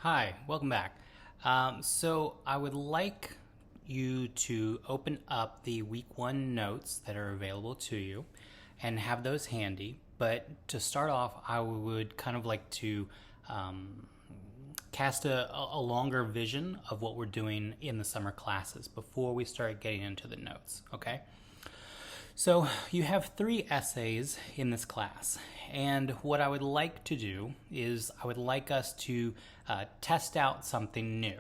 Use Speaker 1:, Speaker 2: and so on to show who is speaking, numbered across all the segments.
Speaker 1: Hi, welcome back. So I would like you to open up the week one notes that are available to you and have those handy. But to start off, I would kind of like to cast a longer vision of what we're doing in the summer classes before we start getting into the notes, okay? So you have 3 essays in this class, and what I would like to do is I would like us to test out something new.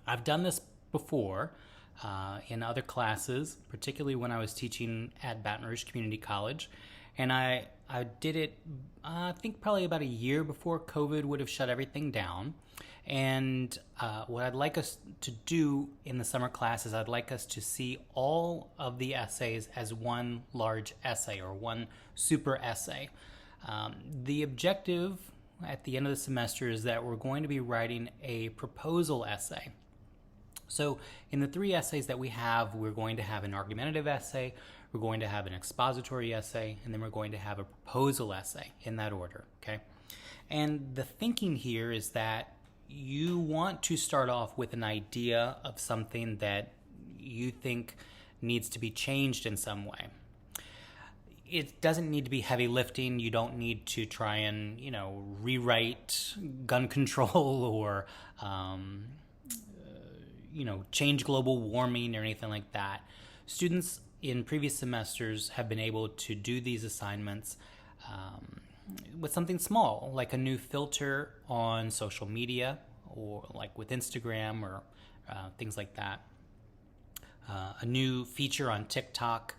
Speaker 1: I've done this before in other classes, particularly when I was teaching at Baton Rouge Community College, and I did it, I think probably about a year before COVID would have shut everything down. And what I'd like us to do in the summer class is I'd like us to see all of the essays as one large essay or one super essay. The objective at the end of the semester is that we're going to be writing a proposal essay. So in the 3 essays that we have, we're going to have an argumentative essay, we're going to have an expository essay, and then we're going to have a proposal essay in that order, okay? And the thinking here is that you want to start off with an idea of something that you think needs to be changed in some way. It doesn't need to be heavy lifting. You don't need to try and, rewrite gun control or, change global warming or anything like that. Students in previous semesters have been able to do these assignments with something small, like a new filter on social media or like with Instagram or things like that. A new feature on TikTok.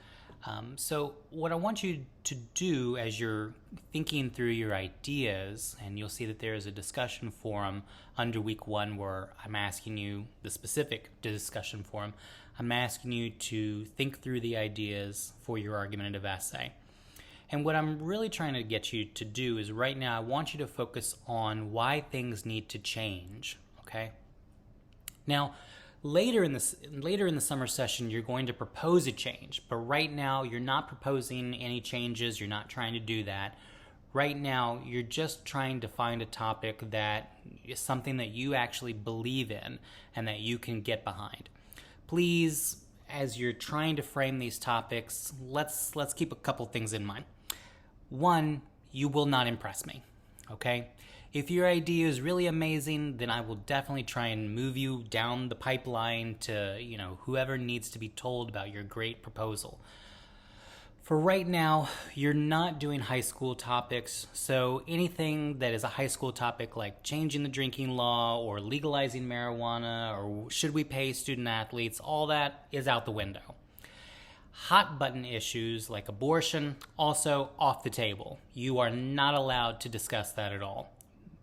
Speaker 1: So what I want you to do as you're thinking through your ideas, and you'll see that there is a discussion forum under week one where I'm asking you the specific discussion forum. I'm asking you to think through the ideas for your argumentative essay. And what I'm really trying to get you to do is right now I want you to focus on why things need to change, okay? Now, later in the summer session, you're going to propose a change, but right now you're not proposing any changes. You're not trying to do that. Right now, you're just trying to find a topic that is something that you actually believe in and that you can get behind. Please, as you're trying to frame these topics, let's keep a couple things in mind. One, you will not impress me, okay? If your idea is really amazing, then I will definitely try and move you down the pipeline to, whoever needs to be told about your great proposal. For right now, you're not doing high school topics, so anything that is a high school topic like changing the drinking law or legalizing marijuana or should we pay student athletes, all that is out the window. Hot button issues like abortion, also off the table. You are not allowed to discuss that at all.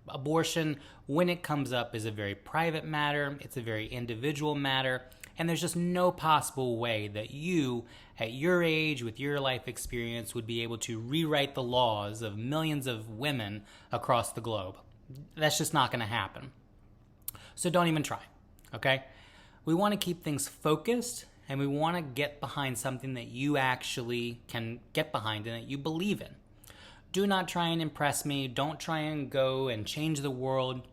Speaker 1: Abortion, when it comes up, is a very private matter. It's a very individual matter. And there's just no possible way that you, at your age, with your life experience, would be able to rewrite the laws of millions of women across the globe. That's just not going to happen. So don't even try, okay? We want to keep things focused, and we want to get behind something that you actually can get behind and that you believe in. Do not try and impress me. Don't try and go and change the world.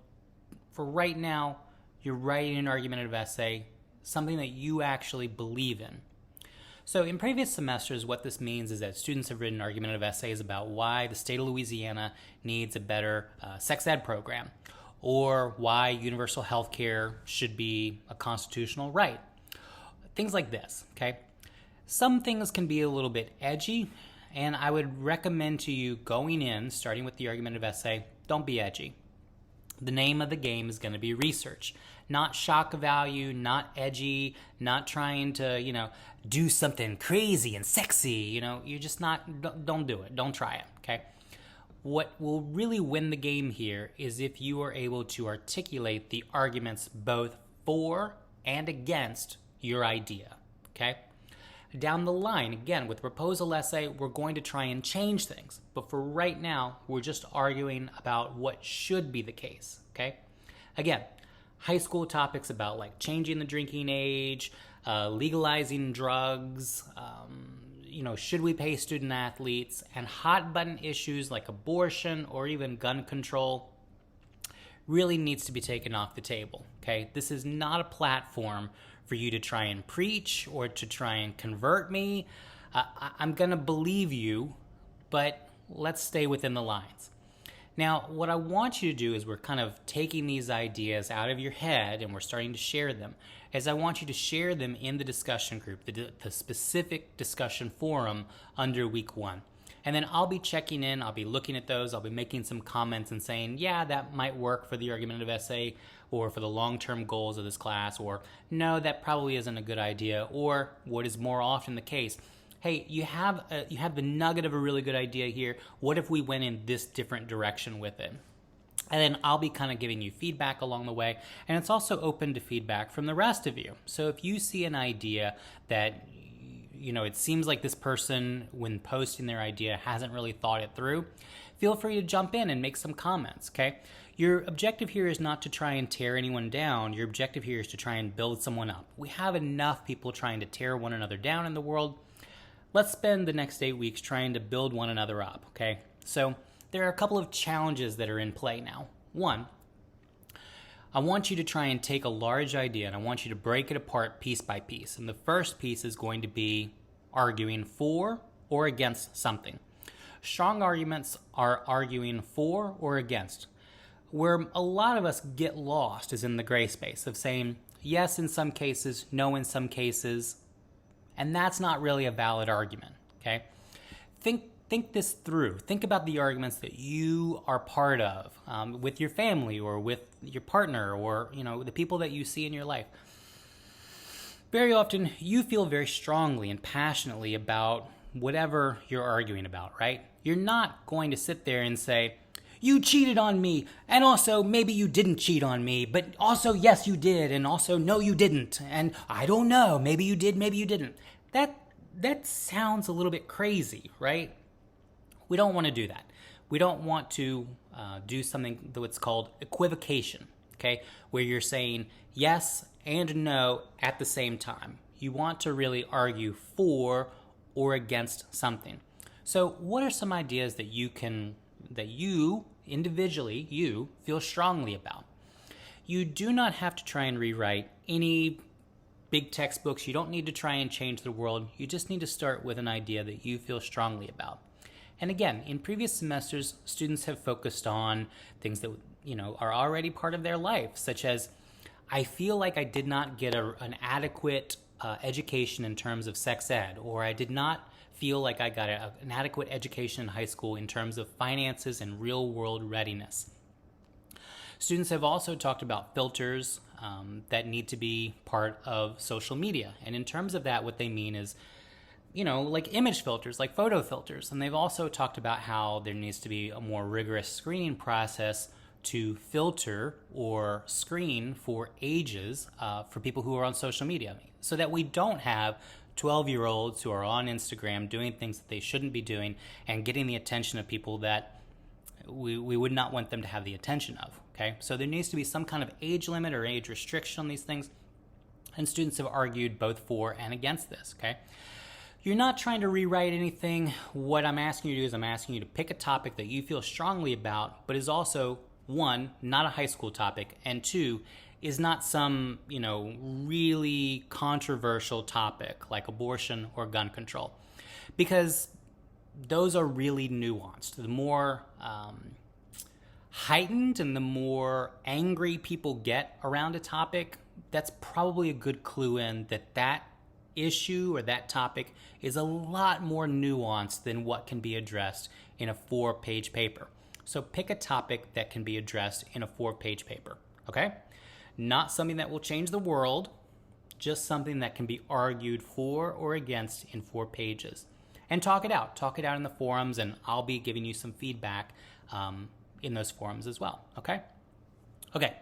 Speaker 1: For right now, you're writing an argumentative essay, something that you actually believe in. So in previous semesters, what this means is that students have written argumentative essays about why the state of Louisiana needs a better sex ed program, or why universal health care should be a constitutional right. Things like this, okay? Some things can be a little bit edgy, and I would recommend to you going in, starting with the argumentative essay, don't be edgy. The name of the game is going to be research, not shock value, not edgy, not trying to, do something crazy and sexy. You're just not, don't do it. Don't try it, okay? What will really win the game here is if you are able to articulate the arguments both for and against your idea, okay? Down the line, again, with proposal essay, we're going to try and change things. But for right now, we're just arguing about what should be the case, okay? Again, high school topics about like changing the drinking age, legalizing drugs, should we pay student athletes, and hot button issues like abortion or even gun control really needs to be taken off the table, okay? This is not a platform for you to try and preach or to try and convert me. I'm going to believe you, but let's stay within the lines. Now, what I want you to do is we're kind of taking these ideas out of your head and we're starting to share them. As I want you to share them in the discussion group, the specific discussion forum under week 1. And then I'll be checking in, I'll be looking at those, I'll be making some comments and saying, yeah, that might work for the argumentative essay or for the long-term goals of this class, or no, that probably isn't a good idea, or what is more often the case, hey, you have the nugget of a really good idea here. What if we went in this different direction with it? And then I'll be kind of giving you feedback along the way. And it's also open to feedback from the rest of you. So if you see an idea that, it seems like this person, when posting their idea, hasn't really thought it through, feel free to jump in and make some comments, okay? Your objective here is not to try and tear anyone down. Your objective here is to try and build someone up. We have enough people trying to tear one another down in the world. Let's spend the next 8 weeks trying to build one another up, okay? So there are a couple of challenges that are in play now. One, I want you to try and take a large idea and I want you to break it apart piece by piece. And the first piece is going to be arguing for or against something. Strong arguments are arguing for or against. Where a lot of us get lost is in the gray space of saying yes in some cases, no in some cases, and that's not really a valid argument, okay? Think this through. Think about the arguments that you are part of with your family or with your partner or, the people that you see in your life. Very often, you feel very strongly and passionately about whatever you're arguing about, right? You're not going to sit there and say, you cheated on me, and also maybe you didn't cheat on me, but also yes you did, and also no you didn't, and I don't know, maybe you did, maybe you didn't. That sounds a little bit crazy, right? We don't want to do that. We don't want to do something that's called equivocation, okay? Where you're saying yes and no at the same time. You want to really argue for or against something. So what are some ideas that you individually feel strongly about? You do not have to try and rewrite any big textbooks. You don't need to try and change the world. You just need to start with an idea that you feel strongly about. And again, in previous semesters, students have focused on things that are already part of their life, such as, I feel like I did not get an adequate education in terms of sex ed, or I did not feel like I got an adequate education in high school in terms of finances and real-world readiness. Students have also talked about filters that need to be part of social media. And in terms of that, what they mean is, like image filters, like photo filters. And they've also talked about how there needs to be a more rigorous screening process to filter or screen for ages for people who are on social media, so that we don't have 12-year-olds who are on Instagram doing things that they shouldn't be doing and getting the attention of people that we would not want them to have the attention of, okay? So there needs to be some kind of age limit or age restriction on these things, and students have argued both for and against this, okay? You're not trying to rewrite anything. What I'm asking you to do is I'm asking you to pick a topic that you feel strongly about, but is also, one, not a high school topic, and two, is not some, really controversial topic like abortion or gun control. Because those are really nuanced. The more heightened and the more angry people get around a topic, that's probably a good clue in that issue or that topic is a lot more nuanced than what can be addressed in a 4-page paper. So pick a topic that can be addressed in a 4-page paper, okay? Not something that will change the world, just something that can be argued for or against in 4 pages. And talk it out. Talk it out in the forums, and I'll be giving you some feedback in those forums as well, okay? Okay,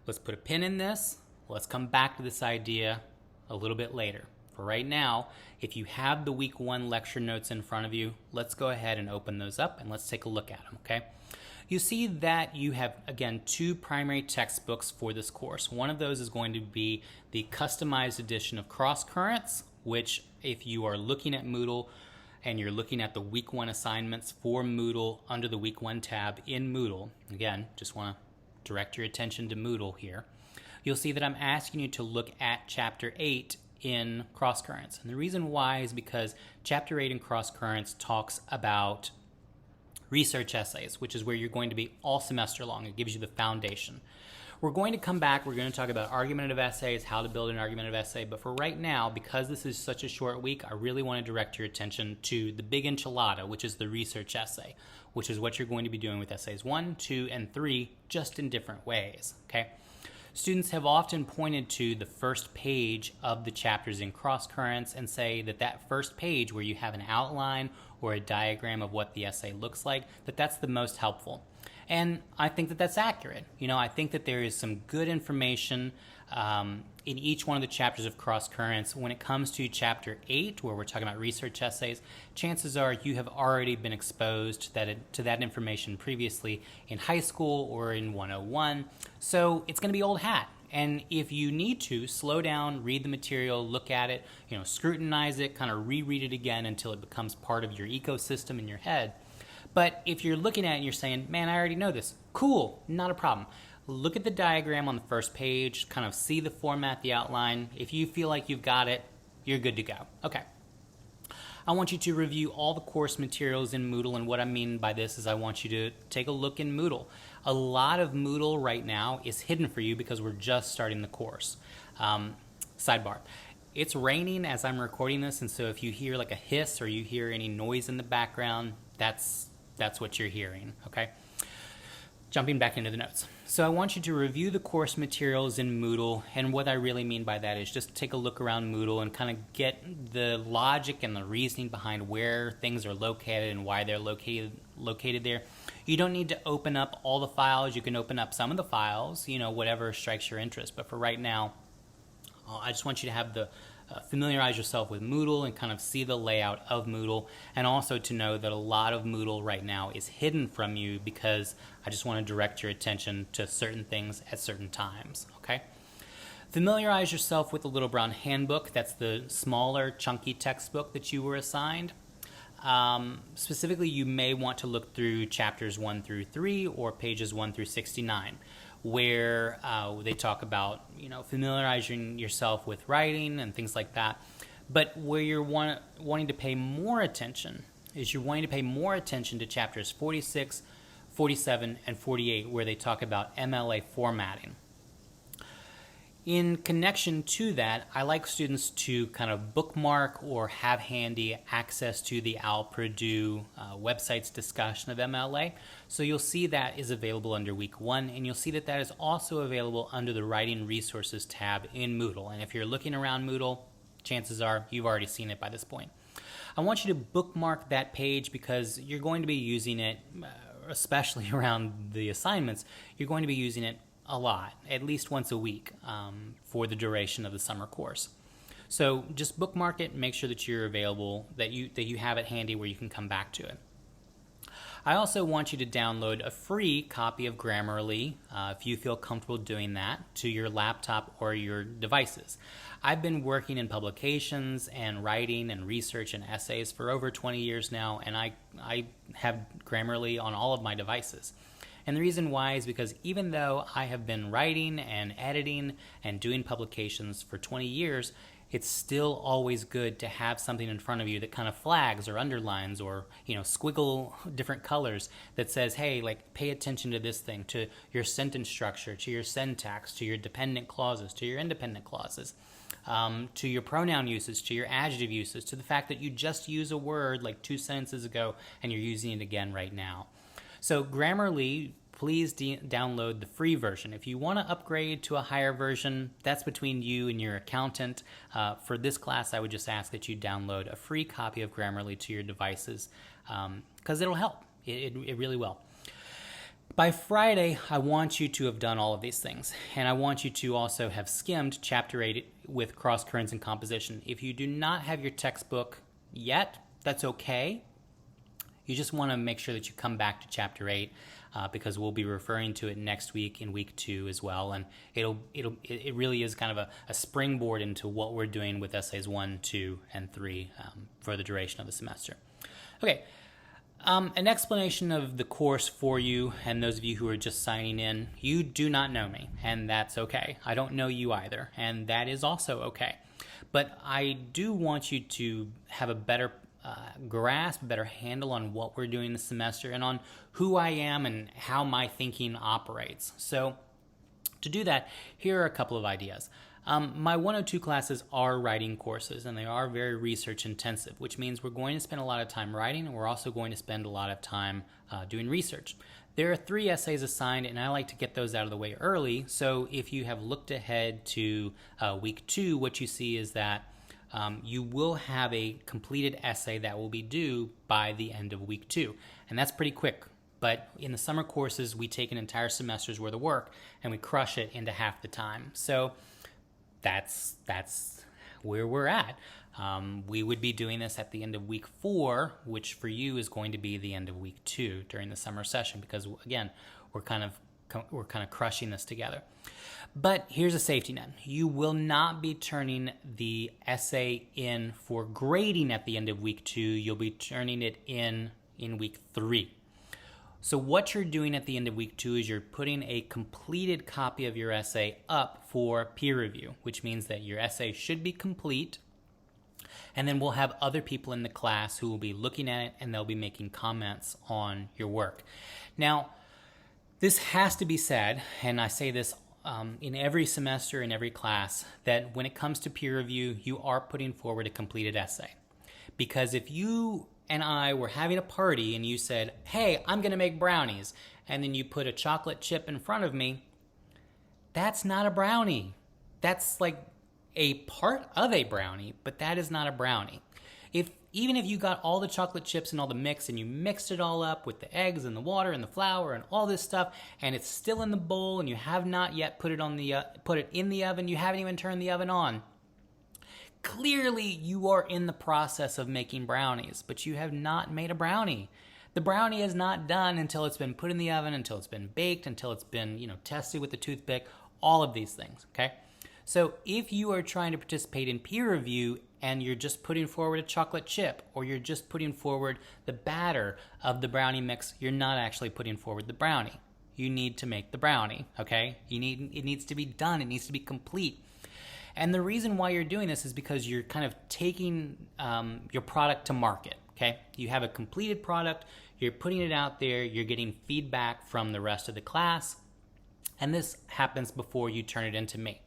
Speaker 1: let's put a pin in this. Let's come back to this idea a little bit later. For right now, if you have the week 1 lecture notes in front of you, let's go ahead and open those up and let's take a look at them, okay? You see that you have, again, 2 primary textbooks for this course. One of those is going to be the customized edition of Cross Currents, which if you are looking at Moodle and you're looking at the week 1 assignments for Moodle under the week 1 tab in Moodle, again, just want to direct your attention to Moodle here, you'll see that I'm asking you to look at Chapter 8 in Cross Currents. And the reason why is because Chapter 8 in Cross Currents talks about research essays, which is where you're going to be all semester long. It gives you the foundation. We're going to come back, we're going to talk about argumentative essays, how to build an argumentative essay, but for right now, because this is such a short week, I really want to direct your attention to the big enchilada, which is the research essay, which is what you're going to be doing with essays 1, 2, and 3, just in different ways, okay? Students have often pointed to the first page of the chapters in Cross Currents and say that that first page where you have an outline or a diagram of what the essay looks like, that's the most helpful. And I think that that's accurate. I think that there is some good information in each one of the chapters of Cross Currents. When it comes to Chapter 8, where we're talking about research essays, chances are you have already been exposed to that information previously in high school or in 101. So it's going to be old hat. And if you need to, slow down, read the material, look at it, scrutinize it, kind of reread it again until it becomes part of your ecosystem in your head. But if you're looking at it and you're saying, man, I already know this, cool, not a problem. Look at the diagram on the first page, kind of see the format, the outline. If you feel like you've got it, you're good to go. Okay. I want you to review all the course materials in Moodle, and what I mean by this is I want you to take a look in Moodle. A lot of Moodle right now is hidden for you because we're just starting the course. Sidebar. It's raining as I'm recording this, and so if you hear like a hiss or you hear any noise in the background, that's what you're hearing, okay? Jumping back into the notes. So I want you to review the course materials in Moodle, and what I really mean by that is just take a look around Moodle and kind of get the logic and the reasoning behind where things are located and why they're located there. You don't need to open up all the files. You can open up some of the files, whatever strikes your interest. But for right now, I just want you to have familiarize yourself with Moodle and kind of see the layout of Moodle, and also to know that a lot of Moodle right now is hidden from you because I just want to direct your attention to certain things at certain times, okay? Familiarize yourself with the Little Brown Handbook. That's the smaller, chunky textbook that you were assigned. Specifically, you may want to look through chapters 1 through 3 or pages 1 through 69. Where they talk about, familiarizing yourself with writing and things like that. But where you're wanting to pay more attention is you're wanting to pay more attention to chapters 46, 47, and 48, where they talk about MLA formatting. In connection to that, I like students to kind of bookmark or have handy access to the OWL Purdue website's discussion of MLA. So you'll see that is available under Week 1, and you'll see that is also available under the Writing Resources tab in Moodle. And if you're looking around Moodle, chances are you've already seen it by this point. I want you to bookmark that page because you're going to be using it, especially around the assignments, you're going to be using it a lot, at least once a week for the duration of the summer course. So just bookmark it and make sure that you're available, that you have it handy where you can come back to it. I also want you to download a free copy of Grammarly, if you feel comfortable doing that, to your laptop or your devices. I've been working in publications and writing and research and essays for over 20 years now, and I have Grammarly on all of my devices. And the reason why is because even though I have been writing and editing and doing publications for 20 years, it's still always good to have something in front of you that kind of flags or underlines or, squiggle different colors that says, hey, pay attention to this thing, to your sentence structure, to your syntax, to your dependent clauses, to your independent clauses, to your pronoun usage, to your adjective usage, to the fact that you just used a word like 2 sentences ago and you're using it again right now. So Grammarly, please download the free version. If you want to upgrade to a higher version, that's between you and your accountant. For this class, I would just ask that you download a free copy of Grammarly to your devices because it'll help. It really will. By Friday, I want you to have done all of these things, and I want you to also have skimmed Chapter 8 with Cross Currents and Composition. If you do not have your textbook yet, that's okay. You just want to make sure that you come back to Chapter 8 because we'll be referring to it next week in Week 2 as well, and it really is kind of a springboard into what we're doing with Essays 1, 2, and 3 for the duration of the semester. Okay, An explanation of the course for you, and those of you who are just signing in, you do not know me, and that's okay. I don't know you either, and that is also okay. But I do want you to have a better grasp, a better handle on what we're doing this semester and on who I am and how my thinking operates. So to do that, here are a couple of ideas. My 102 classes are writing courses, and they are very research intensive, which means we're going to spend a lot of time writing, and we're also going to spend a lot of time doing research. There are 3 essays assigned, and I like to get those out of the way early. So if you have looked ahead to week 2, what you see is that you will have a completed essay that will be due by the end of week 2, and that's pretty quick. But in the summer courses, we take an entire semester's worth of work and we crush it into half the time. So that's where we're at. We would be doing this at the end of week 4, which for you is going to be the end of week 2 during the summer session, because again, we're kind of crushing this together. But here's a safety net. You will not be turning the essay in for grading at the end of week 2. You'll be turning it in week 3. So what you're doing at the end of week 2 is you're putting a completed copy of your essay up for peer review, which means that your essay should be complete, and then we'll have other people in the class who will be looking at it, and they'll be making comments on your work. Now, this has to be said, and I say this in every semester, in every class, that when it comes to peer review, you are putting forward a completed essay. Because if you and I were having a party and you said, hey, I'm going to make brownies, and then you put a chocolate chip in front of me, that's not a brownie. That's like a part of a brownie, but that is not a brownie. Even if you got all the chocolate chips and all the mix and you mixed it all up with the eggs and the water and the flour and all this stuff, and it's still in the bowl and you have not yet put it in the oven, you haven't even turned the oven on, clearly you are in the process of making brownies, but you have not made a brownie. The brownie is not done until it's been put in the oven, until it's been baked, until it's been, tested with the toothpick, all of these things, okay? So if you are trying to participate in peer review and you're just putting forward a chocolate chip, or you're just putting forward the batter of the brownie mix, you're not actually putting forward the brownie. You need to make the brownie, okay? It needs to be done. It needs to be complete. And the reason why you're doing this is because you're kind of taking your product to market, okay? You have a completed product, you're putting it out there, you're getting feedback from the rest of the class, and this happens before you turn it into me.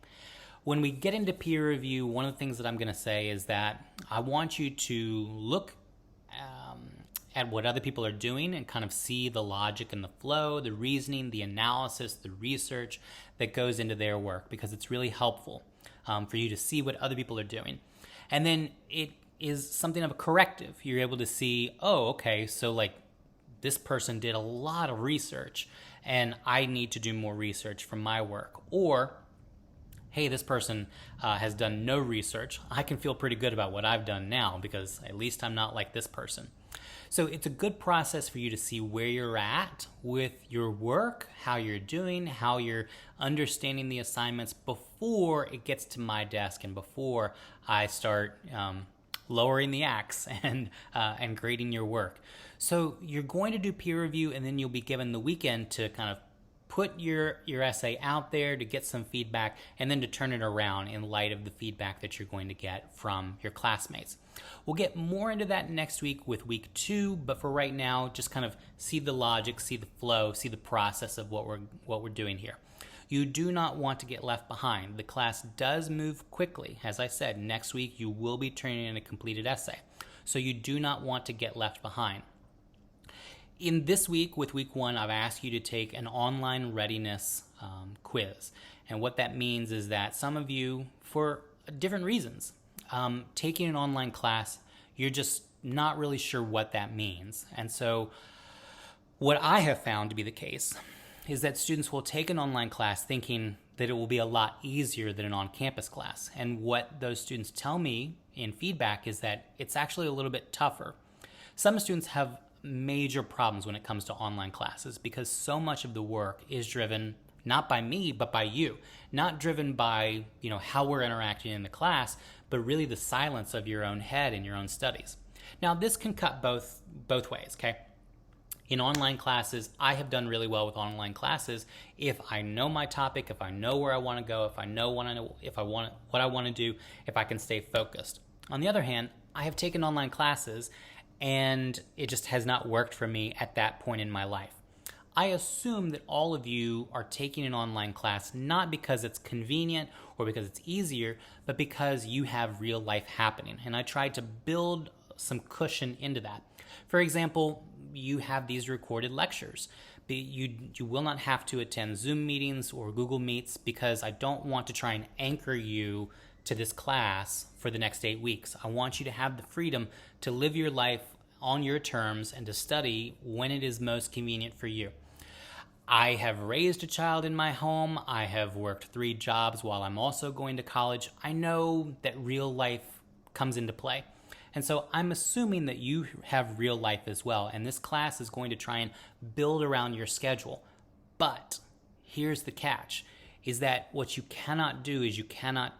Speaker 1: When we get into peer review, one of the things that I'm going to say is that I want you to look at what other people are doing and kind of see the logic and the flow, the reasoning, the analysis, the research that goes into their work, because it's really helpful for you to see what other people are doing. And then it is something of a corrective. You're able to see, oh, okay, so like this person did a lot of research and I need to do more research for my work. Or, hey, this person has done no research. I can feel pretty good about what I've done now because at least I'm not like this person. So it's a good process for you to see where you're at with your work, how you're doing, how you're understanding the assignments before it gets to my desk and before I start lowering the axe and grading your work. So you're going to do peer review, and then you'll be given the weekend to kind of put your essay out there to get some feedback, and then to turn it around in light of the feedback that you're going to get from your classmates. We'll get more into that next week with week 2, but for right now, just kind of see the logic, see the flow, see the process of what we're doing here. You do not want to get left behind. The class does move quickly. As I said, next week you will be turning in a completed essay. So you do not want to get left behind. In this week, with week 1, I've asked you to take an online readiness quiz. And what that means is that some of you, for different reasons, taking an online class, you're just not really sure what that means. And so what I have found to be the case is that students will take an online class thinking that it will be a lot easier than an on-campus class. And what those students tell me in feedback is that it's actually a little bit tougher. Some students have major problems when it comes to online classes because so much of the work is driven not by me but by you, not driven by how we're interacting in the class, but really the silence of your own head and your own studies. Now this can cut both ways, okay? In online classes, I have done really well with online classes if I know my topic, if I know where I want to go, if I know what I want to do, if I can stay focused. On the other hand, I have taken online classes and it just has not worked for me at that point in my life. I assume that all of you are taking an online class not because it's convenient or because it's easier, but because you have real life happening. And I tried to build some cushion into that. For example, you have these recorded lectures. You will not have to attend Zoom meetings or Google Meets because I don't want to try and anchor you to this class for the next 8 weeks. I want you to have the freedom to live your life on your terms and to study when it is most convenient for you. I have raised a child in my home. I have worked 3 jobs while I'm also going to college. I know that real life comes into play. And so I'm assuming that you have real life as well. And this class is going to try and build around your schedule. But here's the catch, is that what you cannot do is you cannot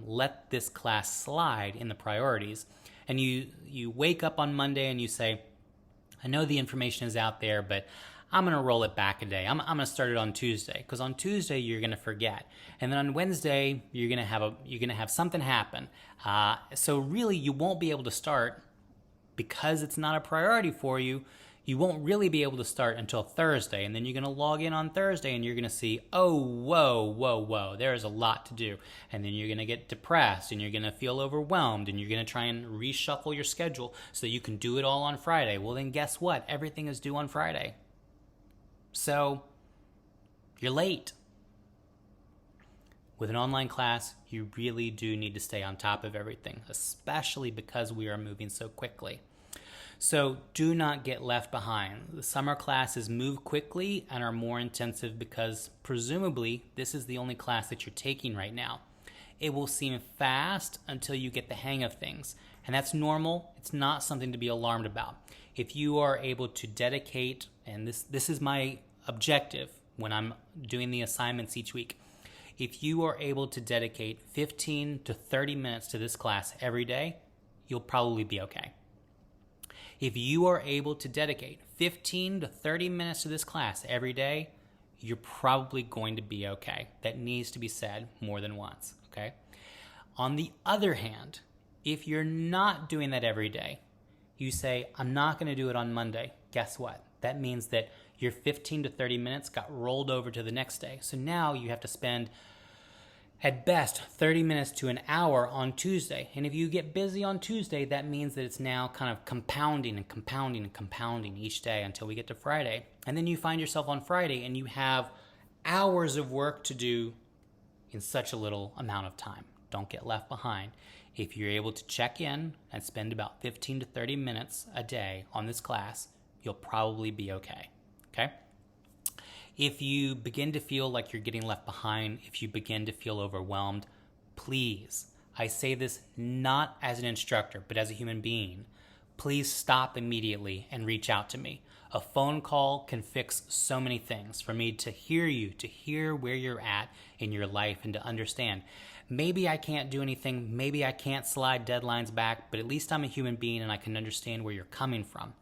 Speaker 1: let this class slide in the priorities. And you wake up on Monday and you say, I know the information is out there, but I'm going to roll it back a day. I'm going to start it on Tuesday, because on Tuesday you're going to forget, and then on Wednesday you're going to have something happen. So really, you won't be able to start because it's not a priority for you. You won't really be able to start until Thursday, and then you're going to log in on Thursday and you're going to see, oh, whoa, there is a lot to do, and then you're going to get depressed and you're going to feel overwhelmed and you're going to try and reshuffle your schedule so that you can do it all on Friday. Well, then guess what? Everything is due on Friday. So you're late. With an online class, you really do need to stay on top of everything, especially because we are moving so quickly. So do not get left behind. The summer classes move quickly and are more intensive because presumably this is the only class that you're taking right now. It will seem fast until you get the hang of things, and that's normal. It's not something to be alarmed about. If you are able to dedicate, and this is my objective when I'm doing the assignments each week, if you are able to dedicate 15 to 30 minutes to this class every day, you'll probably be okay. If you are able to dedicate 15 to 30 minutes to this class every day, you're probably going to be okay. That needs to be said more than once, okay? On the other hand, if you're not doing that every day, you say, I'm not going to do it on Monday. Guess what? That means that your 15 to 30 minutes got rolled over to the next day. So now you have to spend, at best, 30 minutes to an hour on Tuesday. And if you get busy on Tuesday, that means that it's now kind of compounding each day until we get to Friday. And then you find yourself on Friday and you have hours of work to do in such a little amount of time. Don't get left behind. If you're able to check in and spend about 15 to 30 minutes a day on this class, you'll probably be okay. Okay? If you begin to feel like you're getting left behind, if you begin to feel overwhelmed, please, I say this not as an instructor, but as a human being, please stop immediately and reach out to me. A phone call can fix so many things. For me to hear you, to hear where you're at in your life, and to understand. Maybe I can't do anything, maybe I can't slide deadlines back, but at least I'm a human being and I can understand where you're coming from.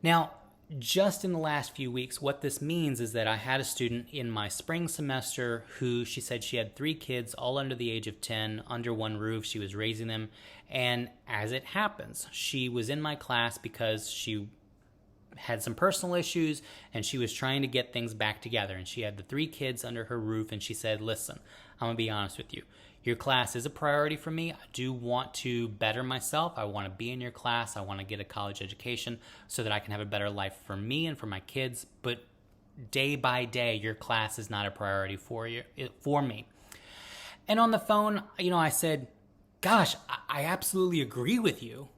Speaker 1: Now, just in the last few weeks, what this means is that I had a student in my spring semester who, she said she had 3 kids, all under the age of 10, under one roof. She was raising them. And as it happens, she was in my class because she had some personal issues and she was trying to get things back together. And she had the 3 kids under her roof, and she said, listen, I'm going to be honest with you. Your class is a priority for me. I do want to better myself. I want to be in your class. I want to get a college education so that I can have a better life for me and for my kids. But day by day, your class is not a priority for me. And on the phone, I said, gosh, I absolutely agree with you.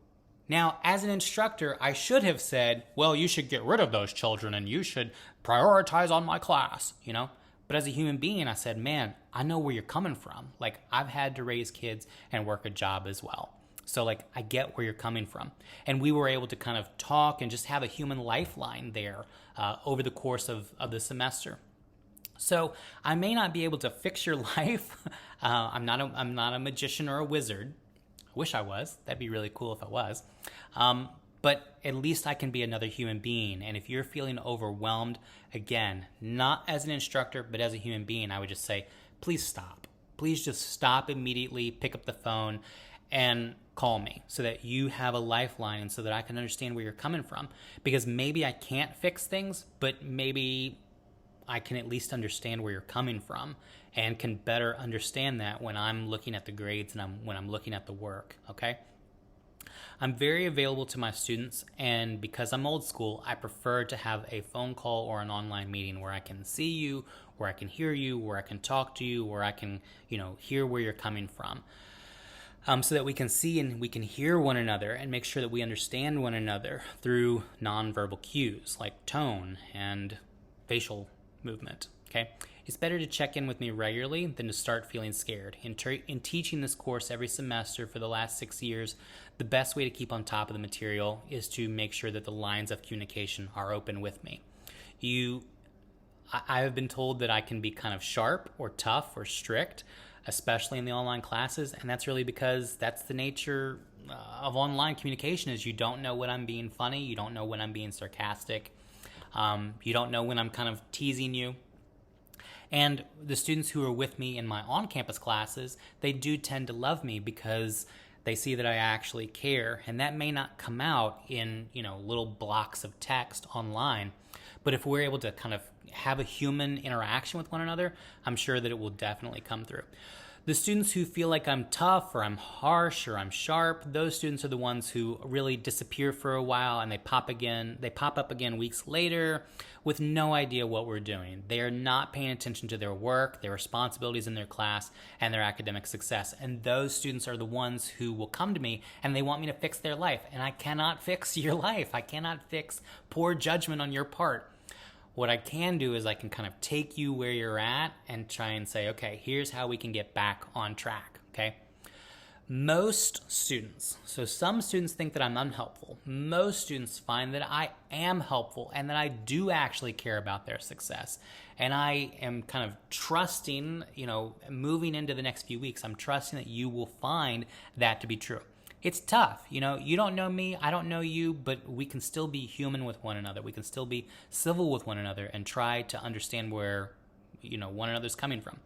Speaker 1: Now, as an instructor, I should have said, well, you should get rid of those children and you should prioritize on my class, But as a human being, I said, man, I know where you're coming from. Like, I've had to raise kids and work a job as well. So, I get where you're coming from. And we were able to kind of talk and just have a human lifeline there over the course of the semester. So, I may not be able to fix your life. I'm not a magician or a wizard. I wish I was. That'd be really cool if I was. but at least I can be another human being. And if you're feeling overwhelmed, again, not as an instructor, but as a human being, I would just say, please stop. Please just stop immediately, pick up the phone, and call me so that you have a lifeline and so that I can understand where you're coming from. Because maybe I can't fix things, but maybe I can at least understand where you're coming from and can better understand that when I'm looking at the grades and when I'm looking at the work, okay? I'm very available to my students, and because I'm old school, I prefer to have a phone call or an online meeting where I can see you, where I can hear you, where I can talk to you, where I can, hear where you're coming from. So that we can see and we can hear one another and make sure that we understand one another through nonverbal cues like tone and facial movement, okay? It's better to check in with me regularly than to start feeling scared. In teaching this course every semester for the last 6 years, the best way to keep on top of the material is to make sure that the lines of communication are open with me. I have been told that I can be kind of sharp or tough or strict, especially in the online classes, and that's really because that's the nature of online communication. Is you don't know when I'm being funny, you don't know when I'm being sarcastic, you don't know when I'm kind of teasing you. And the students who are with me in my on-campus classes, they do tend to love me because they see that I actually care, and that may not come out in little blocks of text online, but if we're able to kind of have a human interaction with one another, I'm sure that it will definitely come through. The students who feel like I'm tough or I'm harsh or I'm sharp, those students are the ones who really disappear for a while and they pop up again weeks later with no idea what we're doing. They are not paying attention to their work, their responsibilities in their class, and their academic success. And those students are the ones who will come to me and they want me to fix their life. And I cannot fix your life. I cannot fix poor judgment on your part. What I can do is I can kind of take you where you're at and try and say, okay, here's how we can get back on track, okay? Most students, so some students think that I'm unhelpful. Most students find that I am helpful and that I do actually care about their success. And I am kind of trusting, moving into the next few weeks, I'm trusting that you will find that to be true. It's tough. You don't know me, I don't know you, but we can still be human with one another. We can still be civil with one another and try to understand where, one another's coming from.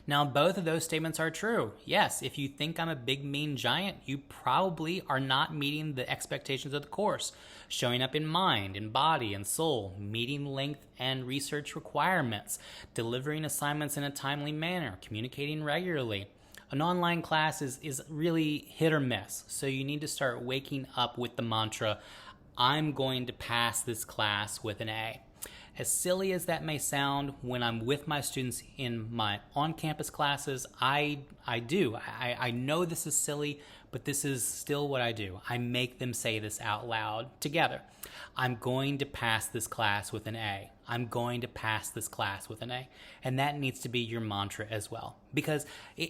Speaker 1: Now, both of those statements are true. Yes, if you think I'm a big, mean giant, you probably are not meeting the expectations of the course. Showing up in mind, in body, and soul, meeting length and research requirements, delivering assignments in a timely manner, communicating regularly. An online class is really hit or miss, so you need to start waking up with the mantra, I'm going to pass this class with an A. As silly as that may sound, when I'm with my students in my on-campus classes, I know this is silly, but this is still what I do. I make them say this out loud together. I'm going to pass this class with an A. I'm going to pass this class with an A. And that needs to be your mantra as well. Because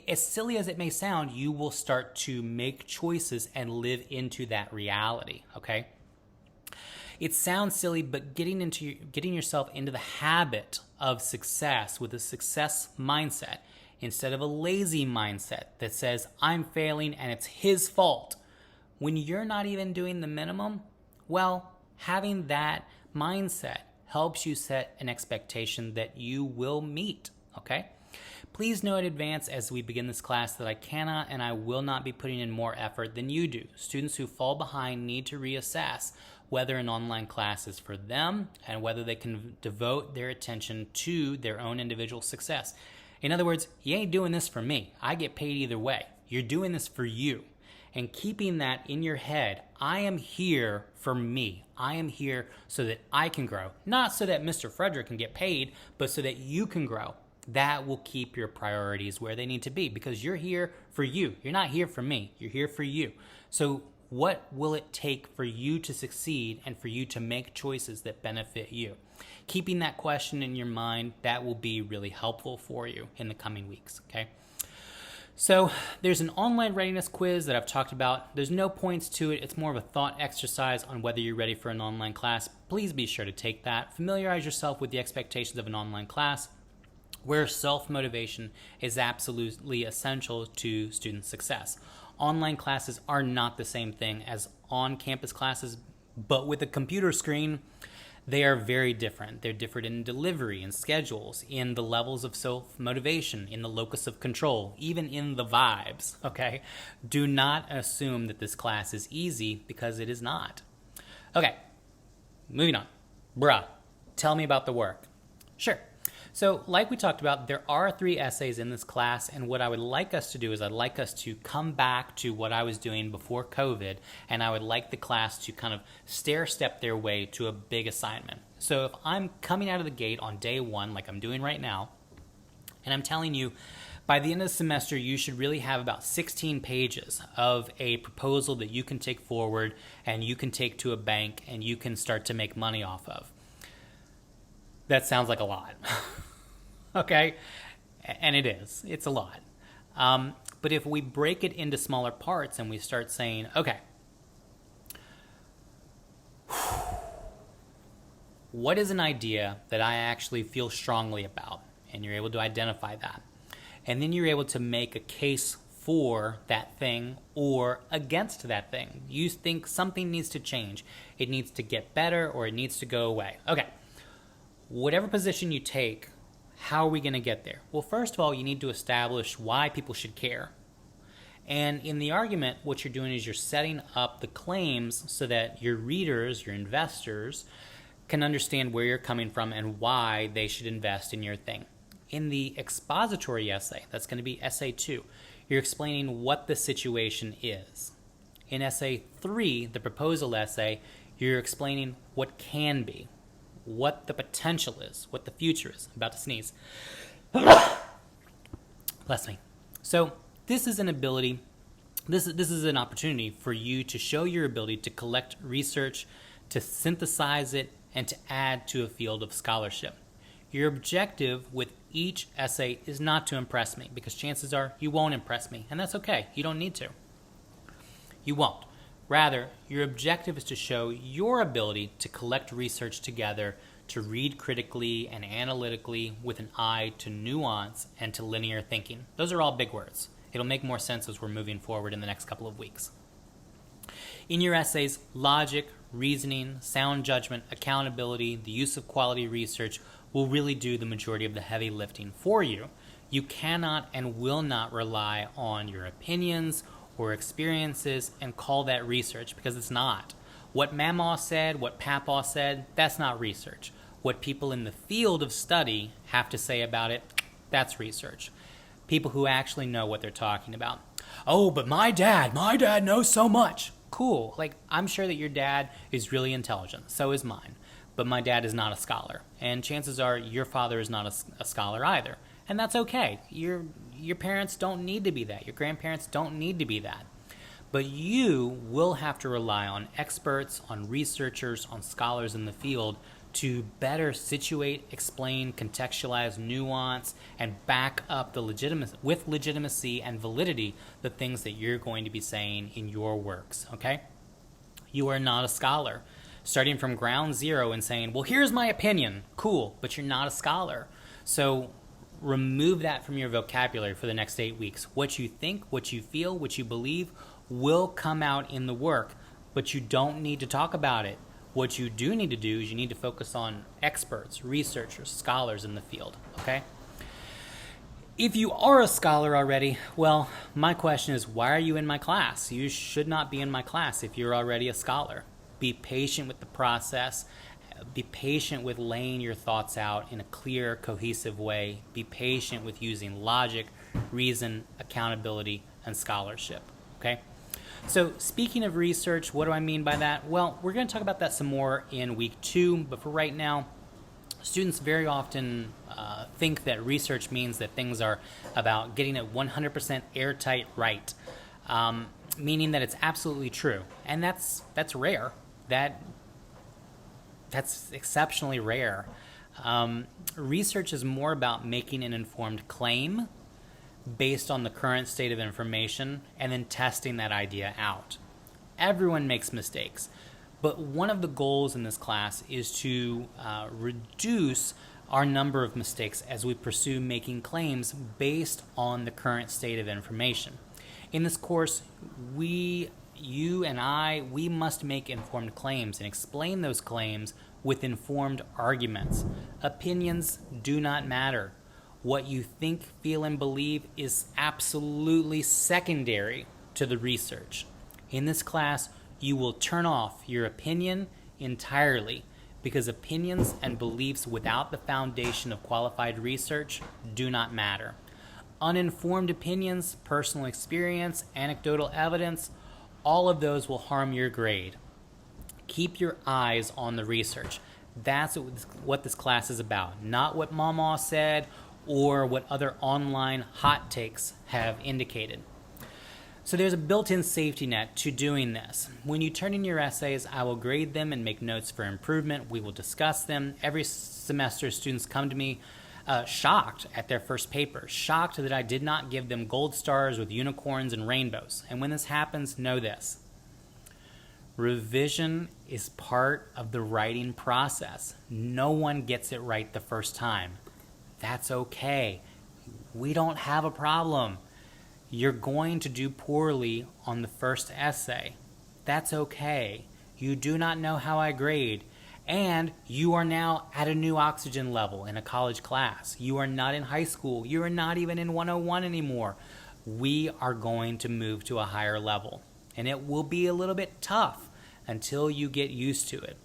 Speaker 1: as silly as it may sound, you will start to make choices and live into that reality, okay? It sounds silly, but getting yourself into the habit of success with a success mindset instead of a lazy mindset that says, I'm failing and it's his fault. When you're not even doing the minimum, well, having that mindset helps you set an expectation that you will meet, okay? Please know in advance as we begin this class that I cannot and I will not be putting in more effort than you do. Students who fall behind need to reassess whether an online class is for them and whether they can devote their attention to their own individual success. In other words, you ain't doing this for me. I get paid either way. You're doing this for you. And keeping that in your head, I am here for me. I am here so that I can grow. Not so that Mr. Frederick can get paid, but so that you can grow. That will keep your priorities where they need to be because you're here for you. You're not here for me. You're here for you. So what will it take for you to succeed and for you to make choices that benefit you? Keeping that question in your mind, that will be really helpful for you in the coming weeks, okay? So there's an online readiness quiz that I've talked about. There's no points to it. It's more of a thought exercise on whether you're ready for an online class. Please be sure to take that. Familiarize yourself with the expectations of an online class where self-motivation is absolutely essential to student success. Online classes are not the same thing as on-campus classes, but with a computer screen, they are very different. They're different in delivery and schedules, in the levels of self-motivation, in the locus of control, even in the vibes, okay? Do not assume that this class is easy, because it is not. Okay, moving on. Bruh, tell me about the work. Sure. So like we talked about, there are 3 essays in this class, and what I would like us to do is I'd like us to come back to what I was doing before COVID, and I would like the class to kind of stair-step their way to a big assignment. So if I'm coming out of the gate on day 1, like I'm doing right now, and I'm telling you, by the end of the semester, you should really have about 16 pages of a proposal that you can take forward and you can take to a bank and you can start to make money off of. That sounds like a lot. Okay? And it is. It's a lot. But if we break it into smaller parts and we start saying, okay, what is an idea that I actually feel strongly about? And you're able to identify that. And then you're able to make a case for that thing or against that thing. You think something needs to change. It needs to get better or it needs to go away. Okay. Whatever position you take, how are we going to get there? Well, first of all, you need to establish why people should care. And in the argument, what you're doing is you're setting up the claims so that your readers, your investors, can understand where you're coming from and why they should invest in your thing. In the expository essay, that's going to be essay 2, you're explaining what the situation is. In essay 3, the proposal essay, you're explaining what can be, what the potential is, what the future is. I'm about to sneeze. Bless me. So this is an ability, this is an opportunity for you to show your ability to collect research, to synthesize it, and to add to a field of scholarship. Your objective with each essay is not to impress me, because chances are you won't impress me, and that's okay. You don't need to. You won't. Rather, your objective is to show your ability to collect research together, to read critically and analytically with an eye to nuance and to linear thinking. Those are all big words. It'll make more sense as we're moving forward in the next couple of weeks. In your essays, logic, reasoning, sound judgment, accountability, the use of quality research will really do the majority of the heavy lifting for you. You cannot and will not rely on your opinions or experiences and call that research, because it's not. What Mamaw said, what Papaw said, that's not research. What people in the field of study have to say about it, that's research. People who actually know what they're talking about. Oh, but my dad knows so much. Cool. Like, I'm sure that your dad is really intelligent. So is mine. But my dad is not a scholar. And chances are your father is not a scholar either. And that's okay. Your parents don't need to be that. Your grandparents don't need to be that. But you will have to rely on experts, on researchers, on scholars in the field to better situate, explain, contextualize, nuance, and back up with legitimacy and validity the things that you're going to be saying in your works, okay? You are not a scholar. Starting from ground zero and saying, well, here's my opinion. Cool, but you're not a scholar. So remove that from your vocabulary for the next 8 weeks. What you think, what you feel, what you believe will come out in the work, but you don't need to talk about it. What you do need to do is you need to focus on experts, researchers, scholars in the field, okay? If you are a scholar already, well, my question is, why are you in my class? You should not be in my class if you're already a scholar. Be patient with the process. Be patient with laying your thoughts out in a clear, cohesive way. Be patient with using logic, reason, accountability, and scholarship, okay? So speaking of research, what do I mean by that? Well, we're going to talk about that some more in week 2, but for right now, students very often think that research means that things are about getting it 100% airtight right, meaning that it's absolutely true, and that's rare. That's exceptionally rare. Research is more about making an informed claim based on the current state of information and then testing that idea out. Everyone makes mistakes, but one of the goals in this class is to reduce our number of mistakes as we pursue making claims based on the current state of information. In this course, you and I, we must make informed claims and explain those claims with informed arguments. Opinions do not matter. What you think, feel, and believe is absolutely secondary to the research. In this class, you will turn off your opinion entirely because opinions and beliefs without the foundation of qualified research do not matter. Uninformed opinions, personal experience, anecdotal evidence, all of those will harm your grade. Keep your eyes on the research. That's what this class is about, not what Mama said or what other online hot takes have indicated. So there's a built-in safety net to doing this. When you turn in your essays, I will grade them and make notes for improvement. We will discuss them. Every semester, students come to me shocked at their first paper, shocked that I did not give them gold stars with unicorns and rainbows. And when this happens, know this. Revision is part of the writing process. No one gets it right the first time. That's okay. We don't have a problem. You're going to do poorly on the first essay. That's okay. You do not know how I grade. And you are now at a new oxygen level in a college class. You are not in high school. You are not even in 101 anymore. We are going to move to a higher level. And it will be a little bit tough until you get used to it.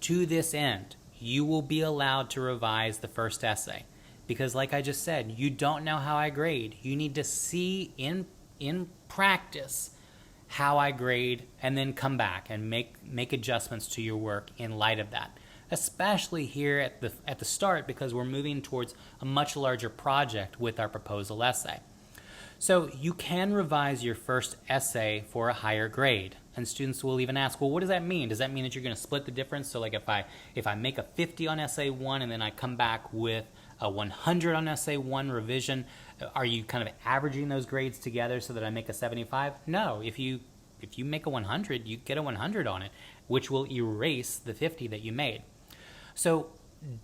Speaker 1: To this end, you will be allowed to revise the first essay. Because like I just said, you don't know how I grade. You need to see in practice how I grade and then come back and make adjustments to your work in light of that. Especially here at the start because we're moving towards a much larger project with our proposal essay. So you can revise your first essay for a higher grade. And students will even ask, well, what does that mean? Does that mean that you're going to split the difference? So like if I make a 50 on essay 1 and then I come back with a 100 on essay 1 revision, are you kind of averaging those grades together so that I make a 75? No, if you make a 100, you get a 100 on it, which will erase the 50 that you made. So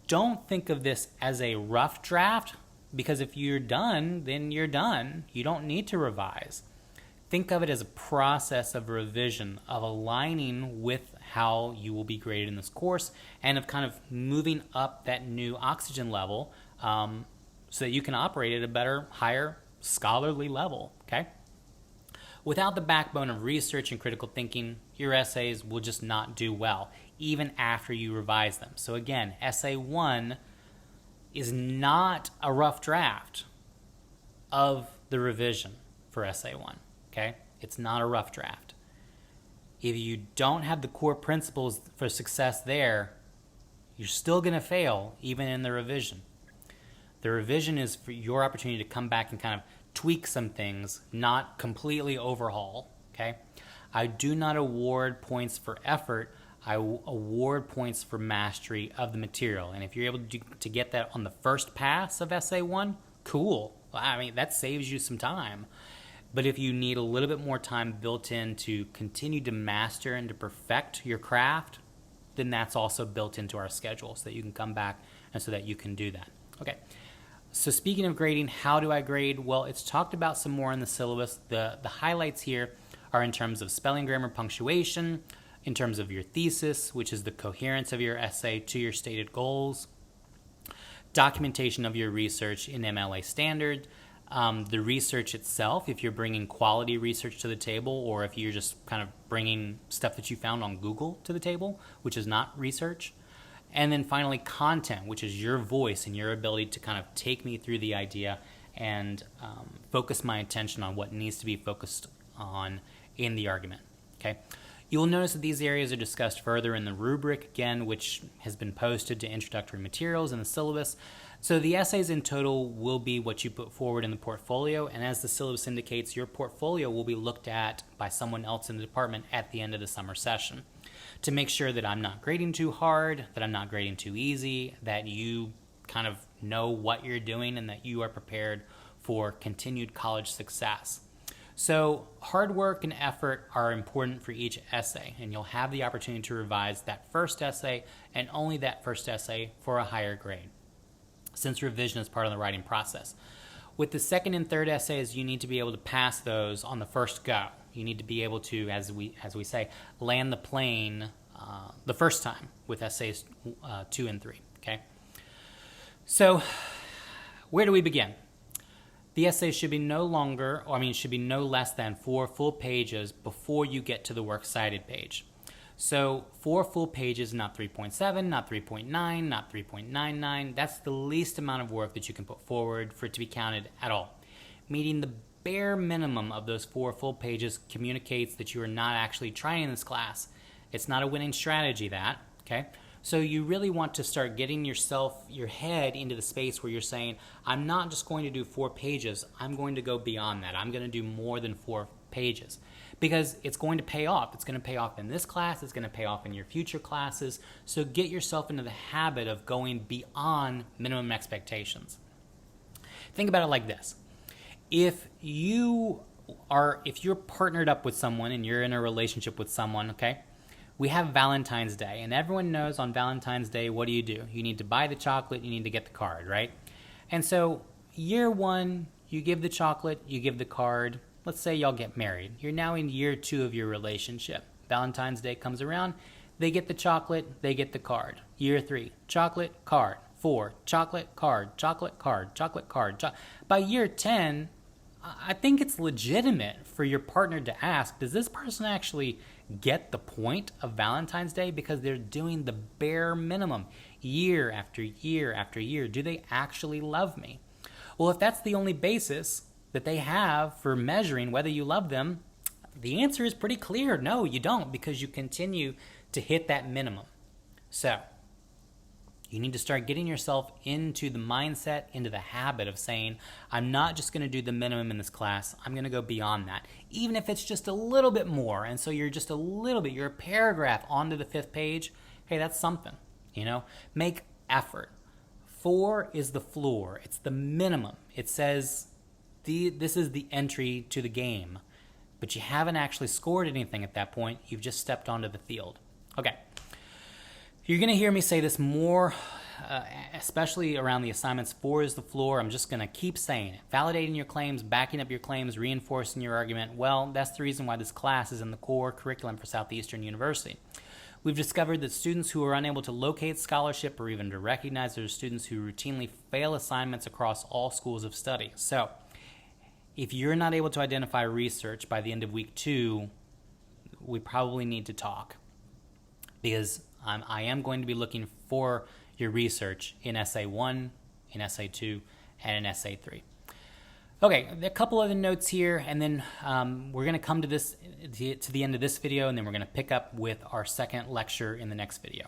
Speaker 1: don't think of this as a rough draft, because if you're done, then you're done. You don't need to revise. Think of it as a process of revision, of aligning with how you will be graded in this course, and of kind of moving up that new oxygen level so that you can operate at a better, higher, scholarly level, okay? Without the backbone of research and critical thinking, your essays will just not do well, even after you revise them. So again, essay 1 is not a rough draft of the revision for essay 1, okay? It's not a rough draft. If you don't have the core principles for success there, you're still going to fail even in the revision. The revision is for your opportunity to come back and kind of tweak some things, not completely overhaul, okay? I do not award points for effort. I award points for mastery of the material. And if you're able to get that on the first pass of essay 1, cool. I mean, that saves you some time. But if you need a little bit more time built in to continue to master and to perfect your craft, then that's also built into our schedule so that you can come back and so that you can do that. Okay. So speaking of grading, how do I grade? Well, it's talked about some more in the syllabus. The highlights here are in terms of spelling, grammar, punctuation, in terms of your thesis, which is the coherence of your essay to your stated goals, documentation of your research in MLA standard, the research itself, if you're bringing quality research to the table, or if you're just kind of bringing stuff that you found on Google to the table, which is not research. And then finally, content, which is your voice and your ability to kind of take me through the idea and focus my attention on what needs to be focused on in the argument, okay? You'll notice that these areas are discussed further in the rubric, again, which has been posted to introductory materials in the syllabus. So the essays in total will be what you put forward in the portfolio, and as the syllabus indicates, your portfolio will be looked at by someone else in the department at the end of the summer session to make sure that I'm not grading too hard, that I'm not grading too easy, that you kind of know what you're doing and that you are prepared for continued college success. So hard work and effort are important for each essay, and you'll have the opportunity to revise that first essay and only that first essay for a higher grade, since revision is part of the writing process. With the second and third essays, you need to be able to pass those on the first go. You need to be able to, as we say, land the plane the first time with essays 2 and 3. Okay. So, where do we begin? The essay should be no less than 4 full pages before you get to the works cited page. So 4 full pages, not 3.7, not 3.9, not 3.99. That's the least amount of work that you can put forward for it to be counted at all. Meeting the bare minimum of those 4 full pages communicates that you are not actually trying this class. It's not a winning strategy, that, okay? So you really want to start getting your head into the space where you're saying, I'm not just going to do 4 pages, I'm going to go beyond that. I'm going to do more than 4 pages. Because it's going to pay off. It's going to pay off in this class, it's going to pay off in your future classes. So get yourself into the habit of going beyond minimum expectations. Think about it like this. If you're partnered up with someone and you're in a relationship with someone, okay? We have Valentine's Day, and everyone knows on Valentine's Day, what do? You need to buy the chocolate, you need to get the card, right? And so year 1, you give the chocolate, you give the card. Let's say y'all get married. You're now in year 2 of your relationship. Valentine's Day comes around, they get the chocolate, they get the card. Year 3, chocolate, card. 4, chocolate, card, chocolate, card, chocolate, card. By year 10, I think it's legitimate for your partner to ask, does this person actually get the point of Valentine's Day? Because they're doing the bare minimum year after year after year. Do they actually love me? Well, if that's the only basis that they have for measuring whether you love them, the answer is pretty clear. No, you don't, because you continue to hit that minimum. So you need to start getting yourself into the mindset, into the habit of saying, I'm not just going to do the minimum in this class, I'm going to go beyond that. Even if it's just a little bit more, and so you're just a little bit, you're a paragraph onto the 5th page, hey, that's something, Make effort. 4 is the floor. It's the minimum. It says this is the entry to the game, but you haven't actually scored anything at that point. You've just stepped onto the field. Okay. You're going to hear me say this more, especially around the assignments. 4 is the floor. I'm just going to keep saying it. Validating your claims, backing up your claims, reinforcing your argument. Well, that's the reason why this class is in the core curriculum for Southeastern University. We've discovered that students who are unable to locate scholarship or even to recognize their students who routinely fail assignments across all schools of study. So, if you're not able to identify research by the end of week 2, we probably need to talk, because I am going to be looking for your research in Essay 1, in Essay 2, and in Essay 3. Okay, a couple other notes here, and then we're going to come to the end of this video, and then we're going to pick up with our second lecture in the next video.